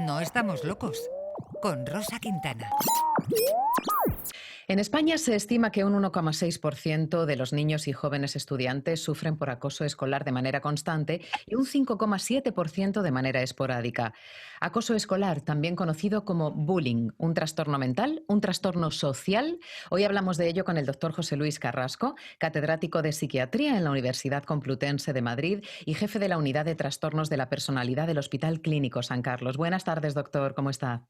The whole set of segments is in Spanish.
No estamos locos. Con Rosa Quintana. En España se estima que un 1,6% de los niños y jóvenes estudiantes sufren por acoso escolar de manera constante y un 5,7% de manera esporádica. Acoso escolar, también conocido como bullying, un trastorno mental, un trastorno social. Hoy hablamos de ello con el doctor José Luis Carrasco, catedrático de Psiquiatría en la Universidad Complutense de Madrid y jefe de la Unidad de Trastornos de la Personalidad del Hospital Clínico San Carlos. Buenas tardes, doctor. ¿Cómo está?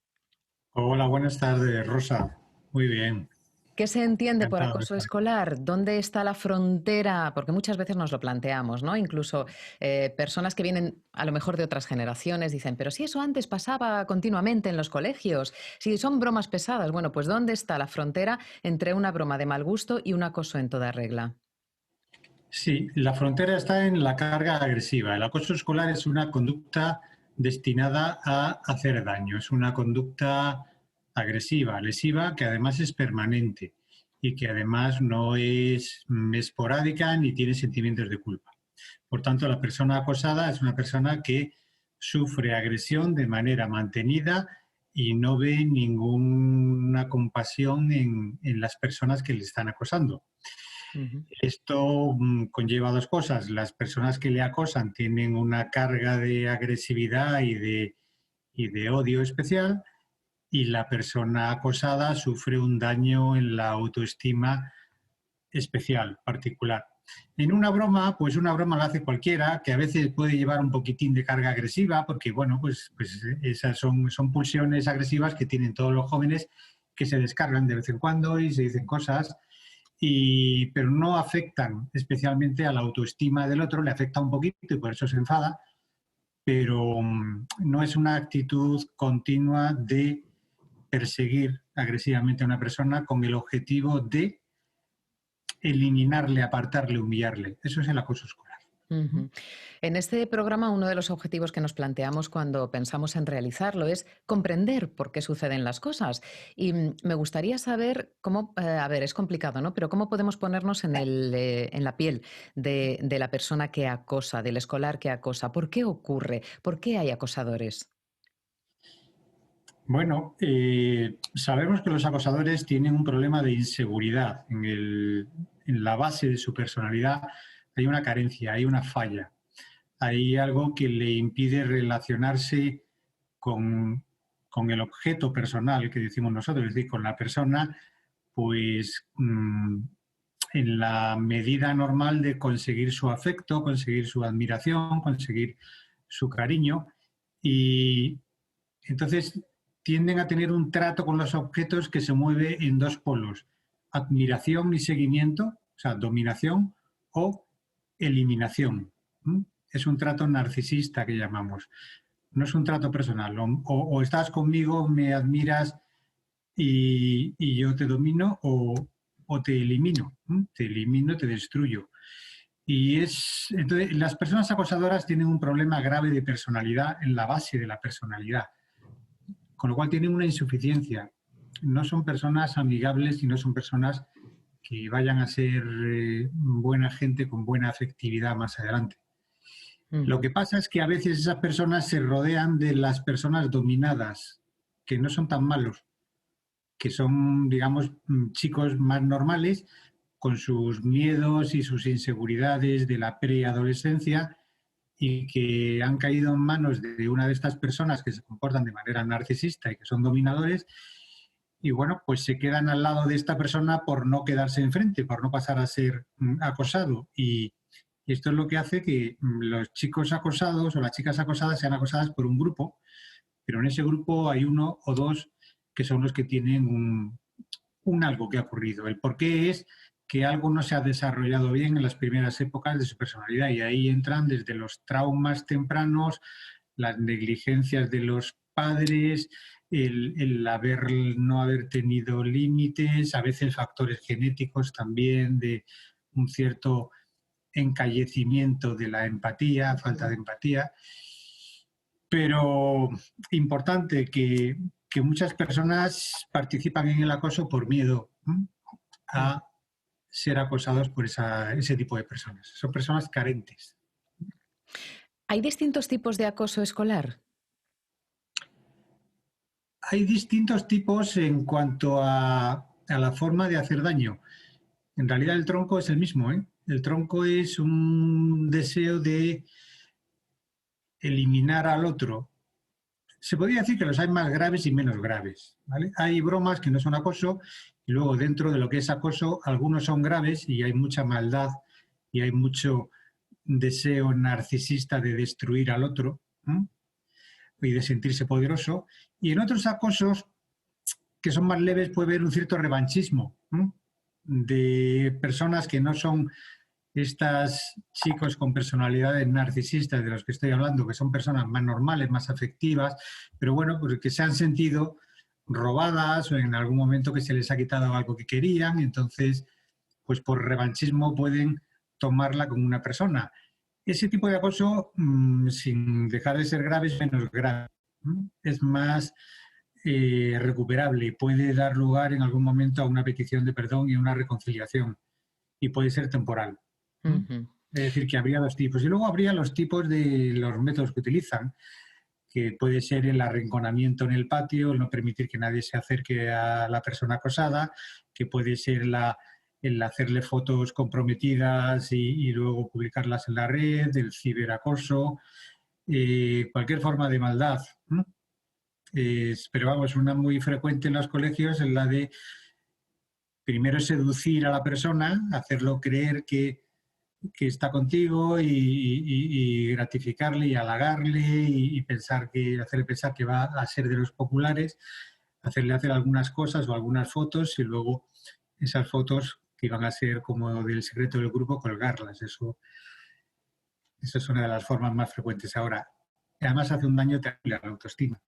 Hola, buenas tardes, Rosa. Muy bien. ¿Qué se entiende por Encantado de acoso estar. escolar? ¿Dónde está la frontera? Porque muchas veces nos lo planteamos, ¿no? Incluso personas que vienen a lo mejor de otras generaciones dicen, pero si eso antes pasaba continuamente en los colegios, si son bromas pesadas, bueno, pues ¿dónde está la frontera entre una broma de mal gusto y un acoso en toda regla? Sí, la frontera está en la carga agresiva. El acoso escolar es una conducta destinada a hacer daño. Es una conducta agresiva, lesiva, que además es permanente y que además no es esporádica ni tiene sentimientos de culpa. Por tanto, la persona acosada es una persona que sufre agresión de manera mantenida y no ve ninguna compasión en las personas que le están acosando. Ujú. Esto conlleva dos cosas. Las personas que le acosan tienen una carga de agresividad y de odio especial, y la persona acosada sufre un daño en la autoestima especial, particular. En una broma, pues una broma la hace cualquiera, que a veces puede llevar un poquitín de carga agresiva, porque bueno, pues esas son pulsiones agresivas que tienen todos los jóvenes, que se descargan de vez en cuando y se dicen cosas, pero no afectan especialmente a la autoestima del otro, le afecta un poquito y por eso se enfada, pero no es una actitud continua de perseguir agresivamente a una persona con el objetivo de eliminarle, apartarle, humillarle. Eso es el acoso escolar. Ujú. En este programa, uno de los objetivos que nos planteamos cuando pensamos en realizarlo es comprender por qué suceden las cosas. Y me gustaría saber cómo, a ver, es complicado, ¿no? Pero cómo podemos ponernos en la piel de la persona que acosa, del escolar que acosa. ¿Por qué ocurre? ¿Por qué hay acosadores? Bueno, sabemos que los acosadores tienen un problema de inseguridad. En la base de su personalidad hay una carencia, hay una falla. Hay algo que le impide relacionarse con, con el objeto personal que decimos nosotros, es decir, con la persona, pues en la medida normal de conseguir su afecto, conseguir su admiración, conseguir su cariño. Y entonces tienden a tener un trato con los objetos que se mueve en dos polos: admiración y seguimiento, o sea, dominación, o eliminación. ¿Mm? Es un trato narcisista que llamamos. No es un trato personal. O estás conmigo, me admiras y yo te domino, o te elimino. ¿Mm? Te elimino, te destruyo. Entonces, las personas acosadoras tienen un problema grave de personalidad en la base de la personalidad, con lo cual tienen una insuficiencia. No son personas amigables y no son personas que vayan a ser buena gente con buena afectividad más adelante. Lo Ujú. que pasa es que a veces esas personas se rodean de las personas dominadas, que no son tan malos, que son, digamos, chicos más normales, con sus miedos y sus inseguridades de la preadolescencia, y que han caído en manos de una de estas personas que se comportan de manera narcisista y que son dominadores, y bueno, pues se quedan al lado de esta persona por no quedarse enfrente, por no pasar a ser acosado. Y esto es lo que hace que los chicos acosados o las chicas acosadas sean acosadas por un grupo, pero en ese grupo hay uno o dos que son los que tienen un algo que ha ocurrido. El por qué es que algo no se ha desarrollado bien en las primeras épocas de su personalidad, y ahí entran desde los traumas tempranos, las negligencias de los padres, no haber tenido límites, a veces factores genéticos también de un cierto encallecimiento de la empatía, falta de empatía. Pero importante que muchas personas participan en el acoso por miedo Mm. a ser acosados por ese tipo de personas. Son personas carentes. ¿Hay distintos tipos de acoso escolar? hay distintos tipos en cuanto a la forma de hacer daño. En realidad el tronco es el mismo, ¿eh? El tronco es un deseo de eliminar al otro. Se podría decir que los hay más graves y menos graves, ¿vale? Hay bromas que no son acoso y luego dentro de lo que es acoso algunos son graves y hay mucha maldad y hay mucho deseo narcisista de destruir al otro, ¿eh? Y de sentirse poderoso. Y en otros acosos que son más leves puede haber un cierto revanchismo, ¿eh? De personas que no son estas chicos con personalidades narcisistas de los que estoy hablando, que son personas más normales, más afectivas, pero bueno, pues que se han sentido robadas o en algún momento que se les ha quitado algo que querían, entonces, pues por revanchismo pueden tomarla como una persona. Ese tipo de acoso, sin dejar de ser grave, es menos grave, ¿no? Es más recuperable y puede dar lugar en algún momento a una petición de perdón y a una reconciliación y puede ser temporal. Ujú. Es decir, que habría dos tipos. Y luego habría los tipos de los métodos que utilizan, que puede ser el arrinconamiento en el patio, el no permitir que nadie se acerque a la persona acosada, que puede ser el hacerle fotos comprometidas y luego publicarlas en la red, el ciberacoso, cualquier forma de maldad, ¿no? Pero vamos, una muy frecuente en los colegios es la de primero seducir a la persona, hacerlo creer que está contigo y gratificarle y halagarle y hacerle pensar que va a ser de los populares, hacerle hacer algunas cosas o algunas fotos y luego esas fotos que iban a ser como del secreto del grupo, colgarlas. Eso es una de las formas más frecuentes ahora. Además hace un daño terrible a la autoestima.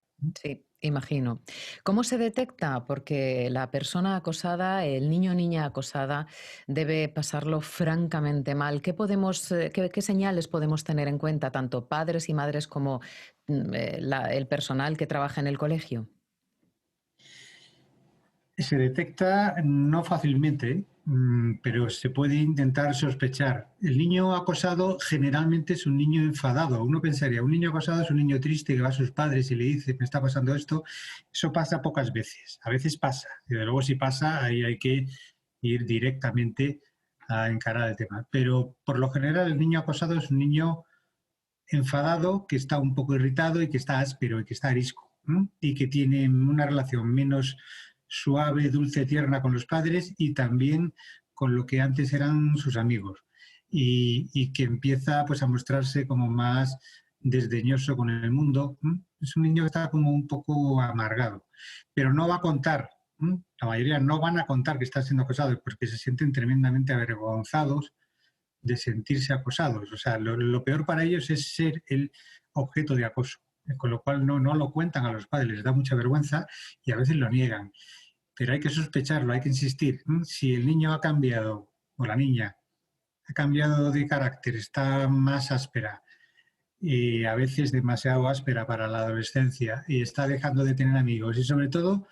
Sí, imagino. ¿Cómo se detecta? Porque la persona acosada, el niño o niña acosada, debe pasarlo francamente mal. ¿Qué señales podemos tener en cuenta, tanto padres y madres como el personal que trabaja en el colegio? Se detecta no fácilmente, pero se puede intentar sospechar. El niño acosado generalmente es un niño enfadado. Uno pensaría, un niño acosado es un niño triste que va a sus padres y le dice, me está pasando esto. Eso pasa pocas veces. A veces pasa. Y de luego si pasa, ahí hay que ir directamente a encarar el tema. Pero por lo general el niño acosado es un niño enfadado, que está un poco irritado y que está áspero y que está arisco, ¿no? Y que tiene una relación menos suave, dulce, tierna con los padres y también con lo que antes eran sus amigos. Y que empieza pues a mostrarse como más desdeñoso con el mundo. Es un niño que está como un poco amargado, pero no va a contar. La mayoría no van a contar que están siendo acosados porque se sienten tremendamente avergonzados de sentirse acosados. O sea, lo peor para ellos es ser el objeto de acoso, con lo cual no lo cuentan a los padres, les da mucha vergüenza y a veces lo niegan. Pero hay que sospecharlo, hay que insistir. Si el niño ha cambiado, o la niña, ha cambiado de carácter, está más áspera, y a veces demasiado áspera para la adolescencia, y está dejando de tener amigos, y sobre todo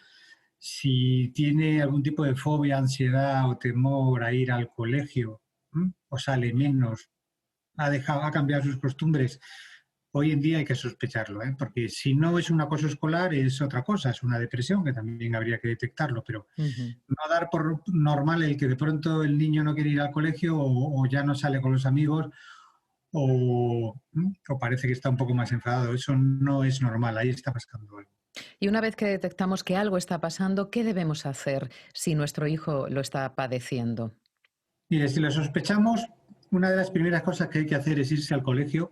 si tiene algún tipo de fobia, ansiedad o temor a ir al colegio, o sale menos, ha cambiado sus costumbres, hoy en día hay que sospecharlo, ¿eh? Porque si no es un acoso escolar es otra cosa, es una depresión que también habría que detectarlo, pero Ujú. no dar por normal el que de pronto el niño no quiere ir al colegio o ya no sale con los amigos o parece que está un poco más enfadado. Eso no es normal, ahí está pasando algo. Y una vez que detectamos que algo está pasando, ¿qué debemos hacer si nuestro hijo lo está padeciendo? Mire, si lo sospechamos, una de las primeras cosas que hay que hacer es irse al colegio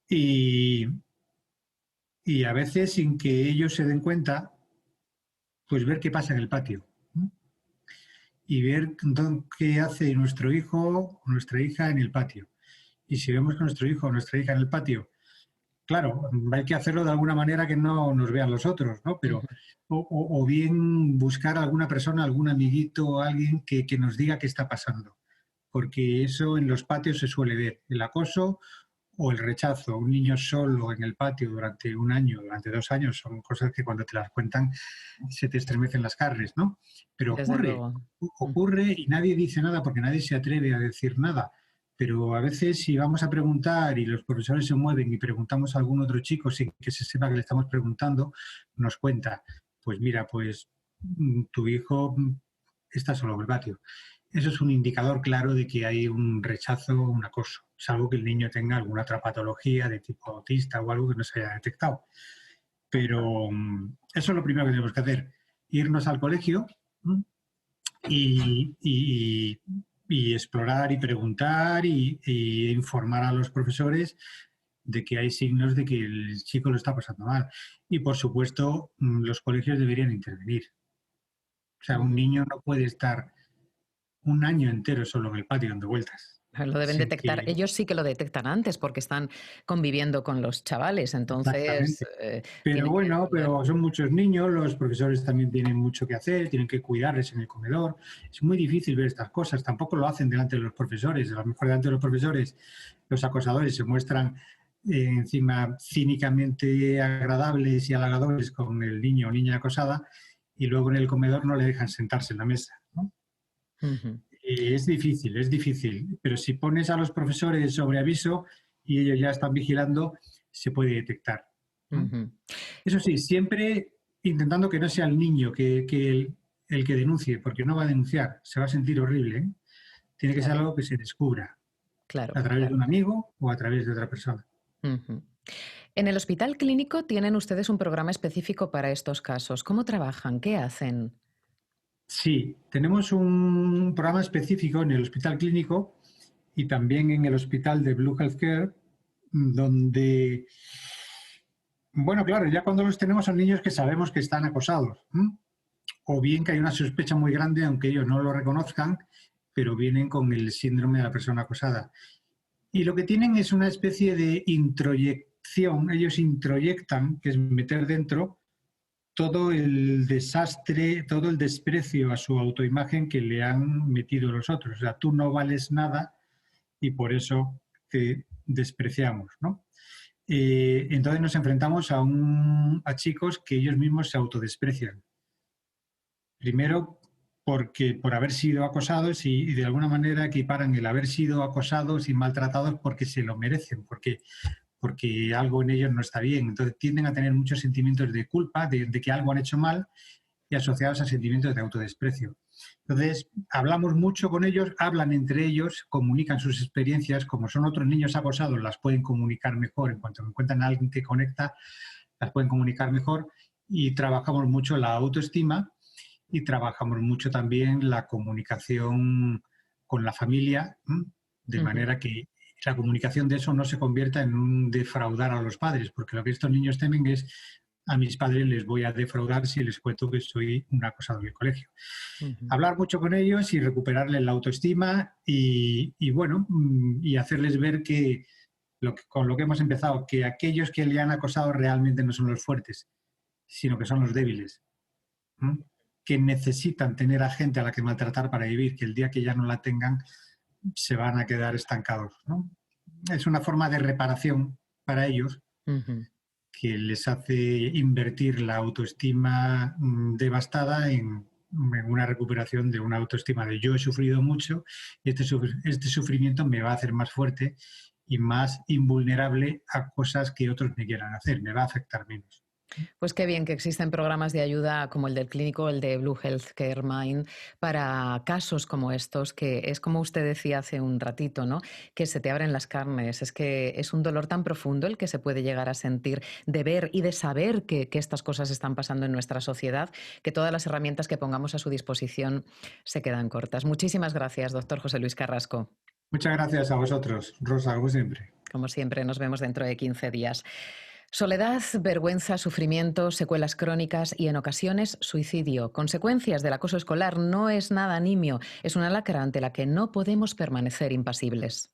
y, y a veces sin que ellos se den cuenta, pues ver qué pasa en el patio, ¿no? Y ver qué hace nuestro hijo o nuestra hija en el patio. Y si vemos que nuestro hijo o nuestra hija en el patio, claro, hay que hacerlo de alguna manera que no nos vean los otros, ¿no? Pero, Ujú. o bien buscar a alguna persona, algún amiguito, alguien que nos diga qué está pasando. Porque eso en los patios se suele ver, el acoso o el rechazo. Un niño solo en el patio durante un año, durante 2 años, son cosas que cuando te las cuentan se te estremecen las carnes, ¿no? Pero Desde ocurre, luego. Ujú. ocurre y nadie dice nada porque nadie se atreve a decir nada. pero a veces si vamos a preguntar y los profesores se mueven y preguntamos a algún otro chico sin que se sepa que le estamos preguntando, nos cuenta, pues mira, pues tu hijo está solo en el patio. Eso es un indicador claro de que hay un rechazo, un acoso, salvo que el niño tenga alguna otra patología de tipo autista o algo que no se haya detectado. Pero eso es lo primero que tenemos que hacer, irnos al colegio y explorar y preguntar y informar a los profesores de que hay signos de que el chico lo está pasando mal. Y, por supuesto, los colegios deberían intervenir. O sea, un niño no puede estar un año entero solo en el patio dando vueltas. Lo deben detectar. Ellos sí que lo detectan antes porque están conviviendo con los chavales, entonces... Pero bueno, pero son muchos niños, los profesores también tienen mucho que hacer, tienen que cuidarles en el comedor. Es muy difícil ver estas cosas, tampoco lo hacen delante de los profesores. A lo mejor delante de los profesores los acosadores se muestran encima cínicamente agradables y halagadores con el niño o niña acosada y luego en el comedor no le dejan sentarse en la mesa, ¿no? Es difícil, pero si pones a los profesores sobre aviso y ellos ya están vigilando, se puede detectar, ¿no? Eso sí, siempre intentando que no sea el niño el que denuncie, porque no va a denunciar, se va a sentir horrible, ¿eh? Tiene que ser algo que se descubra a través de un amigo o a través de otra persona. En el hospital clínico tienen ustedes un programa específico para estos casos. ¿Cómo trabajan? ¿Qué hacen? Sí, tenemos un programa específico en el hospital clínico y también en el hospital de Blue Healthcare, donde, bueno, claro, ya cuando los tenemos son niños que sabemos que están acosados, o bien que hay una sospecha muy grande, aunque ellos no lo reconozcan, pero vienen con el síndrome de la persona acosada. Y lo que tienen es una especie de introyección, ellos introyectan, que es meter dentro todo el desastre, todo el desprecio a su autoimagen que le han metido los otros. O sea, tú no vales nada y por eso te despreciamos, ¿no? Entonces nos enfrentamos a chicos que ellos mismos se autodesprecian. Primero, porque por haber sido acosados y de alguna manera equiparan el haber sido acosados y maltratados porque se lo merecen, porque algo en ellos no está bien. Entonces tienden a tener muchos sentimientos de culpa, de que algo han hecho mal y asociados a sentimientos de autodesprecio. Entonces hablamos mucho con ellos, hablan entre ellos, comunican sus experiencias, como son otros niños acosados, las pueden comunicar mejor. En cuanto encuentran a alguien que conecta, las pueden comunicar mejor y trabajamos mucho la autoestima y trabajamos mucho también la comunicación con la familia, de manera que la comunicación de eso no se convierta en un defraudar a los padres, porque lo que estos niños temen es a mis padres les voy a defraudar si les cuento que soy un acosador del colegio. Hablar mucho con ellos y recuperarles la autoestima y bueno, y hacerles ver que, con lo que hemos empezado, que aquellos que le han acosado realmente no son los fuertes, sino que son los débiles, que necesitan tener a gente a la que maltratar para vivir, que el día que ya no la tengan se van a quedar estancados, ¿no? Es una forma de reparación para ellos que les hace invertir la autoestima devastada en una recuperación de una autoestima de yo he sufrido mucho y este sufrimiento me va a hacer más fuerte y más invulnerable a cosas que otros me quieran hacer, me va a afectar menos. Pues qué bien que existen programas de ayuda como el del clínico, el de Blue Healthcare Mind, para casos como estos, que es como usted decía hace un ratito, ¿no? Que se te abren las carnes. Es que es un dolor tan profundo el que se puede llegar a sentir de ver y de saber que estas cosas están pasando en nuestra sociedad, que todas las herramientas que pongamos a su disposición se quedan cortas. Muchísimas gracias, doctor José Luis Carrasco. Muchas gracias a vosotros, Rosa, como siempre. Como siempre, nos vemos dentro de 15 días. Soledad, vergüenza, sufrimiento, secuelas crónicas y en ocasiones suicidio. Consecuencias del acoso escolar no es nada nimio, es una lacra ante la que no podemos permanecer impasibles.